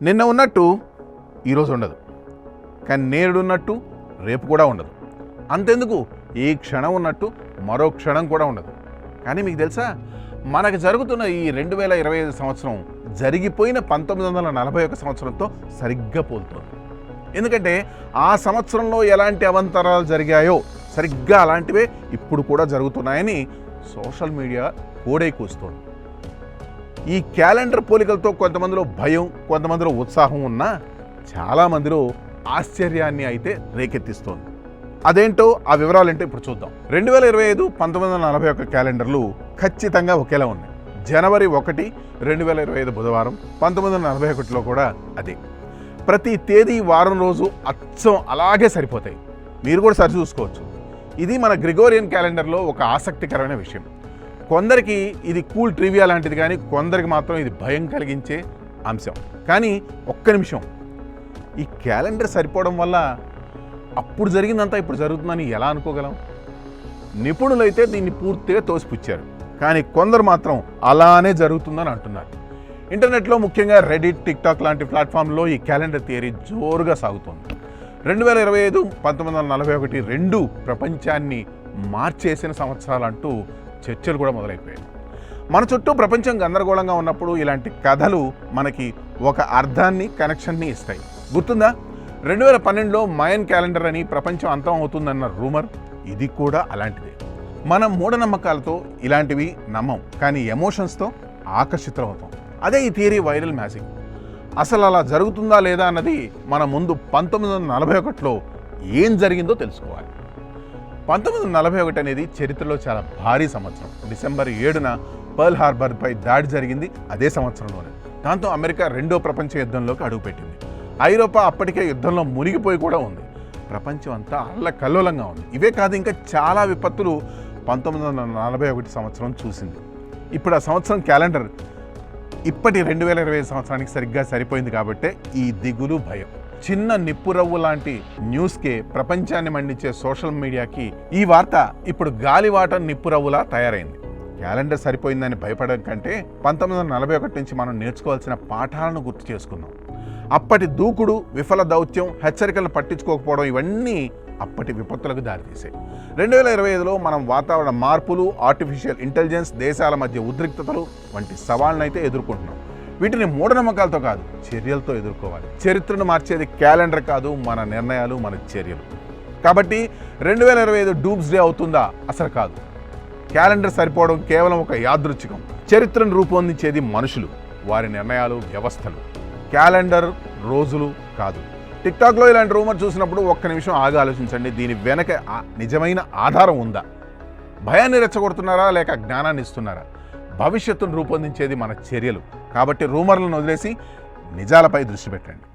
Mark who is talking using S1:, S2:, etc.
S1: నిన్న ఉన్నట్టు ఈరోజు ఉండదు, కానీ నేడు ఉన్నట్టు రేపు కూడా ఉండదు. అంతెందుకు ఈ క్షణం ఉన్నట్టు మరో క్షణం కూడా ఉండదు. కానీ మీకు తెలుసా, మనకు జరుగుతున్న ఈ 2025 సంవత్సరం జరిగిపోయిన 1941 సంవత్సరంతో సరిగ్గా పోలుతోంది. ఎందుకంటే ఆ సంవత్సరంలో ఎలాంటి అవంతరాలు జరిగాయో సరిగ్గా అలాంటివే ఇప్పుడు కూడా జరుగుతున్నాయని సోషల్ మీడియా కోడై కూస్తోంది. ఈ క్యాలెండర్ పోలికలతో కొంతమందిలో భయం, కొంతమందిలో ఉత్సాహం ఉన్నా చాలామందిలో ఆశ్చర్యాన్ని అయితే రేకెత్తిస్తోంది. అదేంటో ఆ వివరాలేంటో ఇప్పుడు చూద్దాం. 2025 1941 క్యాలెండర్లు ఖచ్చితంగా ఒకేలా ఉన్నాయి. జనవరి 1 2025 బుధవారం, 1941లో కూడా అదే. ప్రతి తేదీ, వారం, రోజు అచ్చం అలాగే సరిపోతాయి. మీరు కూడా సరి చూసుకోవచ్చు. ఇది మన గ్రిగోరియన్ క్యాలెండర్లో ఒక ఆసక్తికరమైన విషయం. కొందరికి ఇది కూల్ ట్రివియా లాంటిది, కానీ కొందరికి మాత్రం ఇది భయం కలిగించే అంశం. కానీ ఒక్క నిమిషం, ఈ క్యాలెండర్ సరిపోవడం వల్ల అప్పుడు జరిగిందంతా ఇప్పుడు జరుగుతుందని ఎలా అనుకోగలం? నిపుణులైతే దీన్ని పూర్తిగా తోసిపుచ్చారు, కానీ కొందరు మాత్రం అలానే జరుగుతుందని అంటున్నారు. ఇంటర్నెట్లో ముఖ్యంగా రెడిట్, టిక్టాక్ లాంటి ప్లాట్ఫామ్లో ఈ క్యాలెండర్ థియరీ జోరుగా సాగుతోంది. 2025 1941 రెండు ప్రపంచాన్ని మార్చేసిన సంవత్సరాలంటూ చర్చలు కూడా మొదలైపోయాయి. మన చుట్టూ ప్రపంచం గందరగోళంగా ఉన్నప్పుడు ఇలాంటి కథలు మనకి ఒక అర్థాన్ని, కనెక్షన్ని ఇస్తాయి. గుర్తుందా, 2012లో మయన్ క్యాలెండర్ అని ప్రపంచం అంతం అవుతుందన్న రూమర్, ఇది కూడా అలాంటిదే. మనం మూఢనమ్మకాలతో ఇలాంటివి నమ్మం, కానీ ఎమోషన్స్తో ఆకర్షితులం అవుతాం. అదే ఈ థియరీ వైరల్ మ్యాజిక్. అసలు అలా జరుగుతుందా లేదా అన్నది మన ముందు 1941లో ఏం జరిగిందో తెలుసుకోవాలి. 1941 అనేది చరిత్రలో చాలా భారీ సంవత్సరం. డిసెంబర్ 7న పర్ల్ హార్బర్పై దాడి జరిగింది అదే సంవత్సరంలోనే. దాంతో అమెరికా రెండో ప్రపంచ యుద్ధంలోకి అడుగుపెట్టింది. ఐరోపా అప్పటికే యుద్ధంలో మునిగిపోయి కూడా ఉంది. ప్రపంచం అంతా అల్లకల్లోలంగా ఉంది. ఇవే కాదు, ఇంకా చాలా విపత్తులు 1941 సంవత్సరం చూసింది. ఇప్పుడు ఆ సంవత్సరం క్యాలెండర్ ఇప్పటి 2025 సంవత్సరానికి సరిగ్గా సరిపోయింది కాబట్టే ఈ దిగులు, భయం. చిన్న నిప్పురవ్వు లాంటి న్యూస్కే ప్రపంచాన్ని మండించే సోషల్ మీడియాకి ఈ వార్త ఇప్పుడు గాలివాటం నిప్పురవ్వులా తయారైంది. క్యాలెండర్ సరిపోయిందని భయపడడం కంటే 1941 నుంచి మనం నేర్చుకోవాల్సిన పాఠాలను గుర్తు చేసుకుందాం. అప్పటి దూకుడు, విఫల దౌత్యం, హెచ్చరికలను పట్టించుకోకపోవడం, ఇవన్నీ అప్పటి విపత్తులకు దారితీశాయి. 2025లో మనం వాతావరణ మార్పులు, ఆర్టిఫిషియల్ ఇంటెలిజెన్స్, దేశాల మధ్య ఉద్రిక్తతలు వంటి సవాళ్ళను అయితే ఎదుర్కొంటున్నాం. వీటిని మూఢనమ్మకాలతో కాదు, చర్యలతో ఎదుర్కోవాలి. చరిత్రను మార్చేది క్యాలెండర్ కాదు, మన నిర్ణయాలు, మన చర్యలు. కాబట్టి 2025 డూమ్స్ డే అవుతుందా? అసలు కాదు. క్యాలెండర్ సరిపోవడం కేవలం ఒక యాదృచ్ఛికం. చరిత్రను రూపొందించేది మనుషులు, వారి నిర్ణయాలు, వ్యవస్థలు. క్యాలెండర్ రోజులు కాదు. టిక్టాక్లో ఇలాంటి రూమర్ చూసినప్పుడు ఒక్క నిమిషం ఆగి ఆలోచించండి. దీని వెనక నిజమైన ఆధారం ఉందా? భయాన్ని రెచ్చగొడుతున్నారా, లేక జ్ఞానాన్ని ఇస్తున్నారా? భవిష్యత్తును రూపొందించేది మన చర్యలు. కాబట్టి రూమర్లను వదిలేసి నిజాలపై దృష్టి పెట్టండి.